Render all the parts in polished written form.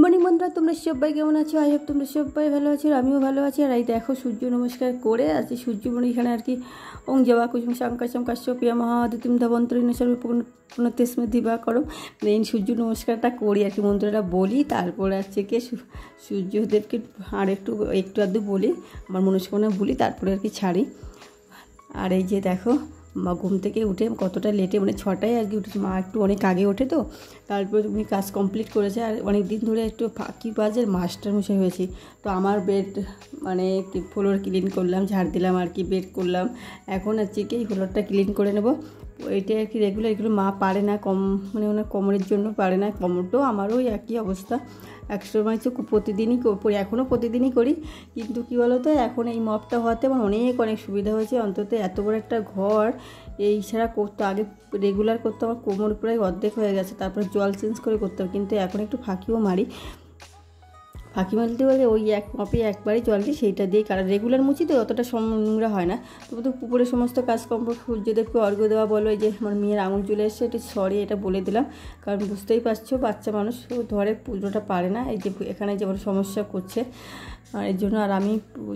Morning বন্ধুরা, তোমরা সবাই কেমন আছো? আই হোপ তোমরা সবাই ভালো আছো, আমিও ভালো আছি। আর এই দেখো সূর্য নমস্কার করে আজকে সূর্যমণি এখানে আর কি ওং জবা কুসুম শঙ্কাশম কাশ্যপিয়া মহাদিতিম ধবন্তরিণী সর্ব পুনঃতেস্মে দিবা করো। মেইন সূর্য নমস্কারটা করি আর কি, মন্ত্রটা বলি, তারপরে হচ্ছে কি সূর্যদেবকে আর একটু আধটু বলি, আমার মনস্কামনা বলি, তারপরে আর কি ছাড়ি। আর এই যে দেখো মা ঘুম থেকে উঠে কতটা লেটে, মানে 6টায় আর কি উঠেছে। মা একটু অনেক আগে ওঠে তো, তারপর উনি কাজ কমপ্লিট করেছে। আর অনেক দিন ধরে একটু ফাঁকি বাজের মাস্টারমশাই হয়েছি, তো আমার বেড মানে ফ্লোর ক্লিন করলাম, ঝাড় দিলাম আর কি, বেড করলাম। এখন হচ্ছে কি এই ফ্লোরটা ক্লিন করে নেব। এটা আর কি রেগুলার, এগুলো মা পারে না, মানে ওনার কোমরের জন্য পারে না। কোমরটাও আমারও একই অবস্থা, এক সময় তো প্রতিদিনই করি, এখনও প্রতিদিনই করি। কিন্তু কী বলো তো, এখন এই মপটা হওয়াতে আমার অনেক সুবিধা হয়েছে। অন্তত এত বড় একটা ঘর এই ছাড়া করতো, আগে রেগুলার করতো, আমার কোমর প্রায় অর্ধেক হয়ে গেছে, তারপরে জল চেঞ্জ করে করতাম। কিন্তু এখন একটু ফাঁকিও মারি, ফাঁকি মারতে বলে ওই এক মপে একবারই জল দিই, সেইটা দিয়ে, কারণ রেগুলার মুছি তো অতটা নোংরা হয় না। তবু তো পুকুরের সমস্ত কাজ সূর্যদেবকে অর্ঘ্য দেওয়া বলো। এই যে আমার মেয়ের আঙুল চলে এসছে, একটু সরি এটা বলে দিলাম, কারণ বুঝতেই পারছো বাচ্চা মানুষ ধরে পুজোটা পারে না। এই যে এখানে যেমন সমস্যা করছে, আর এর জন্য আর আমি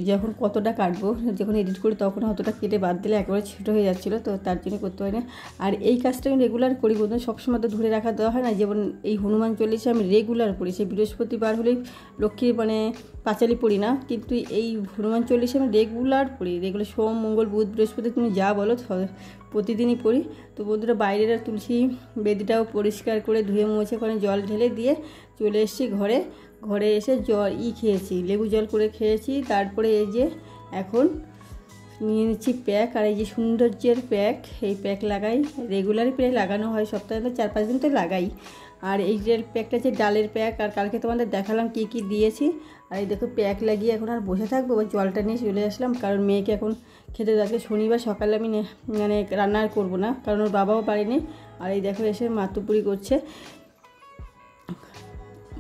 যখন কতটা কাটবো, যখন এডিট করি তখন অতটা কেটে বাদ দিলে একেবারে ছোটো হয়ে যাচ্ছিলো, তো তার জন্য করতে হয় না। আর এই কাজটা আমি রেগুলার করি বলতে, সবসময় তো ধরে রাখা দেওয়া হয় না। যেমন এই হনুমান চল্লিশা আমি রেগুলার পড়ি, সেই বৃহস্পতিবার হলেই লক্ষ্মী মানে পাঁচালি পড়ি না, কিন্তু এই হনুমান চল্লিশা আমি রেগুলার পড়ি, রেগুলার সোম মঙ্গল বুধ বৃহস্পতি তুমি যা বলো প্রতিদিনই পড়ি। তো বন্ধুরা বাইরের তুলসী বেদিটাও পরিষ্কার করে ধুয়ে মুছে করে জল ঢেলে দিয়ে চলে এসেছি ঘরে এসে খেয়েছি, লেবু জল করে খেয়েছি। তারপরে এই যে এখন নিয়ে নিচ্ছি প্যাক, আর এই যে সৌন্দর্যের প্যাক, এই প্যাক লাগাই রেগুলারই, প্রায় লাগানো হয়, সপ্তাহে 4-5 দিন তো লাগাই। আর এই যে প্যাকটা হচ্ছে ডালের প্যাক, আর কালকে তোমাদের দেখালাম কী কী দিয়েছি। আর এই দেখো প্যাক লাগিয়ে এখন আর বসে থাকবো, বা জলটা নিয়ে চলে আসলাম, কারণ মেয়েকে এখন খেতে আজকে শনিবার সকালে আমি মানে রান্না আর করবো না, কারণ ওর বাবাও পারেনি। আর এই দেখো এসে মাতুপুরি করছে,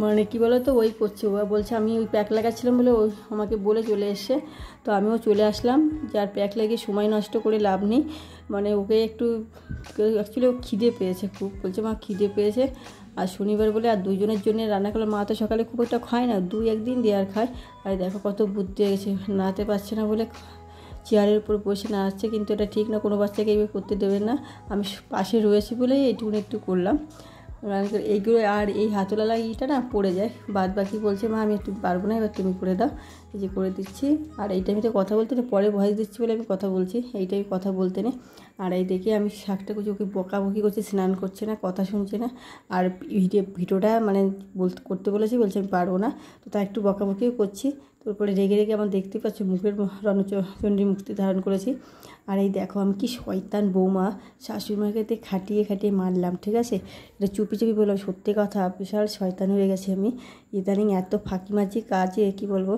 মানে কী বলো তো ওই করছে, ও বলছে আমি ওই প্যাক লাগাচ্ছিলাম বলে ওই আমাকে বলে চলে এসছে, তো আমিও চলে আসলাম। যার প্যাক লাগিয়ে সময় নষ্ট করে লাভ নেই, মানে ওকে একটু অ্যাকচুয়ালি ও খিদে পেয়েছে খুব, বলছে মা খিদে পেয়েছে। আর শনিবার বলে আর দুজনের জন্য রান্না করলাম। মা তো সকালে খুব একটা খায় না, 2-1 দিন দিয়ে আর খায়। আর দেখো কত বুদ্ধি হয়ে গেছে, নাড়াতে পারছে না বলে চেয়ারের উপর বসে নাড়াচ্ছে, কিন্তু এটা ঠিক না, কোনো বাচ্চাকে এইভাবে করতে দেবেন না। আমি পাশে রয়েছি বলেই এইটুকুনি একটু করলাম এইগুলো। আর এই হাতলালা ইটা না পড়ে যায়, বাদ বাকি বলছে মা আমি একটু পারবো না, এবার তুমি করে দাও। এই যে করে দিচ্ছি। আর এই টাইমে কথা বলতে নেই, পরে ভয়েস দিচ্ছি বলে আমি কথা বলছি, এই টাইমে কথা বলতে নেই। আর এই দেখে আমি শাকটা কুচি ওকে বকাবকি করছি, স্নান করছে না, কথা শুনছে না। আর ভিডিওটা মানে করতে বলেছি, বলছে আমি পারবো না, তো তা একটু বকাবকিও করছি। তারপরে রেগে আমার দেখতে পাচ্ছ মুখের রণচণ্ডী মুক্তি ধারণ করেছি। আর এই দেখো আমি কি শয়তান বৌমা, শাশুড়িমাকে খাটিয়ে মারলাম, ঠিক আছে? এটা চুপি বললাম, সত্যি কথা, বিশাল শয়তান হয়ে গেছে আমি ইদানিং, এত ফাঁকি মাঝি কাজে কি বলবো।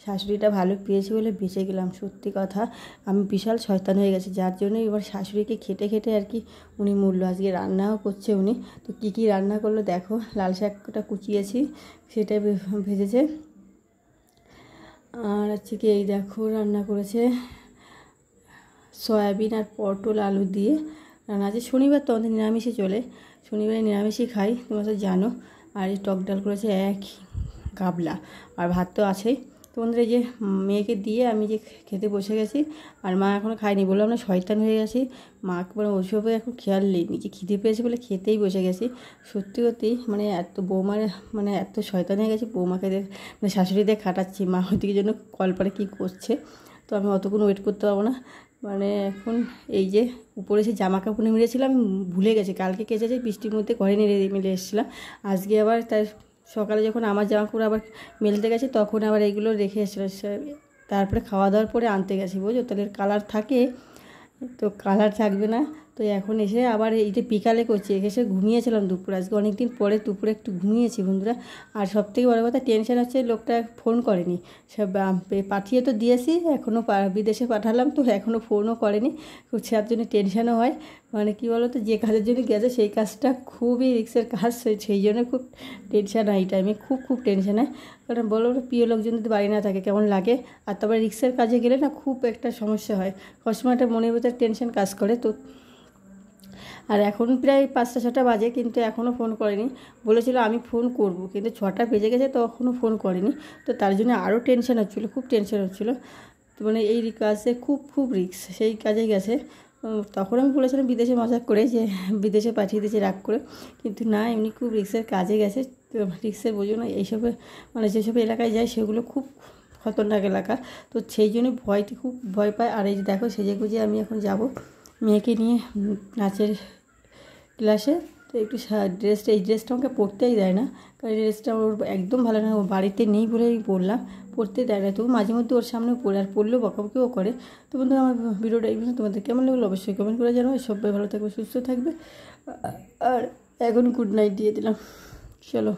শাশুড়িটা ভালো পেয়েছি বলে বেঁচে গেলাম, সত্যি কথা আমি বিশাল শয়তান হয়ে গেছে, যার জন্য এবার শাশুড়িকে খেটে আর কি উনি মূল্য। আজকে রান্নাও করছে উনি, তো কী রান্না করলো দেখো, লাল শাকটা কুচিয়েছি, সেটাই ভেজেছে। আর হচ্ছে কি এই দেখো রান্না করেছে সয়াবিন আর পটল আলু দিয়ে রান্না আছে। শনিবার তো আমাদের নিরামিষে চলে, শনিবারে নিরামিষই খাই, তোমরা তো জানো। আর এই টক ডাল করেছে এক গাবলা, আর ভাত তো আছেই। তো বন্ধুরা এই যে মেয়েকে দিয়ে আমি যে খেতে বসে গেছি, আর মা এখনও খাইনি, বললাম না শয়তান হয়ে গেছি। মা একবার ওইসবে এখন খেয়াল নেই, নিজে খিদে পেয়েছে বলে খেতেই বসে গেছি। সত্যি মানে এত বৌমার মানে এত শয়তান হয়ে গেছি, বৌমাকে মানে শাশুড়িদের খাটাচ্ছি, মা ওইদিকে জন্য কলপারে কী করছে, তো আমি অতক্ষণ ওয়েট করতে পারবো না। মানে এখন এই যে উপরে সে জামা কাপড় মিলেছিলাম, ভুলে গেছি, কালকে কেচেছে বৃষ্টির মধ্যে ঘরে নিয়ে মিলে এসেছিলাম। আজকে আবার তাই সকালে যখন আমার জামা কাপড় আবার মেলতে গেছি, তখন আবার এইগুলো রেখে এসেছিলো, তারপরে খাওয়া দাওয়ার পরে আনতে গেছি, বুঝো, তাহলে কালার থাকে তো কালার থাকবে না। তো এখন এসে আবার এই যে বিকালে করছি, এসে ঘুমিয়েছিলাম দুপুরে, আজকে অনেক দিন পরে দুপুরে একটু ঘুমিয়েছি বন্ধুরা। আর সবথেকে বড় কথা টেনশন হচ্ছে লোকটা ফোন করেনি, সব পাঠিয়ে তো দিয়েছি, এখনও বিদেশে পাঠালাম, তো এখনও ফোনও করেনি, তার জন্য টেনশনও হয়। মানে কী বলো তো, যে কাজের জন্য গেছে সেই কাজটা খুবই রিস্কের কাজ, সেই জন্য খুব টেনশন হয় এই টাইমে, খুব টেনশন হয়। কারণ বলো প্রিয় লোকজন যদি বাড়ি না থাকে কেমন লাগে, আর তারপরে রিক্সের কাজে গেলে না খুব একটা সমস্যা হয়, সবসময় একটা মনের ভিতরে টেনশন কাজ করে। তো আর এখন প্রায় 5টা-6টা বাজে, কিন্তু এখনও ফোন করেনি। বলেছিল আমি ফোন করব, কিন্তু 6টা বেজে গেছে তখনও ফোন করেনি। তো তার জন্য আরও টেনশন হচ্ছিলো, খুব টেনশন হচ্ছিলো। তো মানে এই কাজে খুব রিস্ক, সেই কাজে গেছে। তখন আমি বলেছিলাম বিদেশে মজাক করে যে বিদেশে পাঠিয়ে দিয়েছে রাগ করে, কিন্তু না, এমনি খুব রিস্কের কাজে গেছে। রিস্কের বোঝো না, এইসবে মানে যেসব এলাকায় যায় সেগুলো খুব খতরনাক এলাকা। তো সেই জন্য খুব ভয় পায়। আর এই যে দেখো সেজে গুজে আমি এখন যাব মেয়েকে নিয়ে নাচের ক্লাসে। তো একটু এই ড্রেসটা আমাকে পরতেই দেয় না, কারণ এই ড্রেসটা ওর একদম ভালো না। ও বাড়িতে নেই বলে আমি পরলাম, পরতে দেয় না। তবু মাঝে মধ্যে ওর সামনে পরে, আর পরলেও বকাবকিও করে। তো বন্ধুরা, আমার ভিডিওটা এই তোমাদের কেমন লাগলো অবশ্যই কমেন্ট করে জানাবে। সবাই ভালো থাকবে, সুস্থ থাকবে। আর এখন গুড নাইট দিয়ে দিলাম। চলো।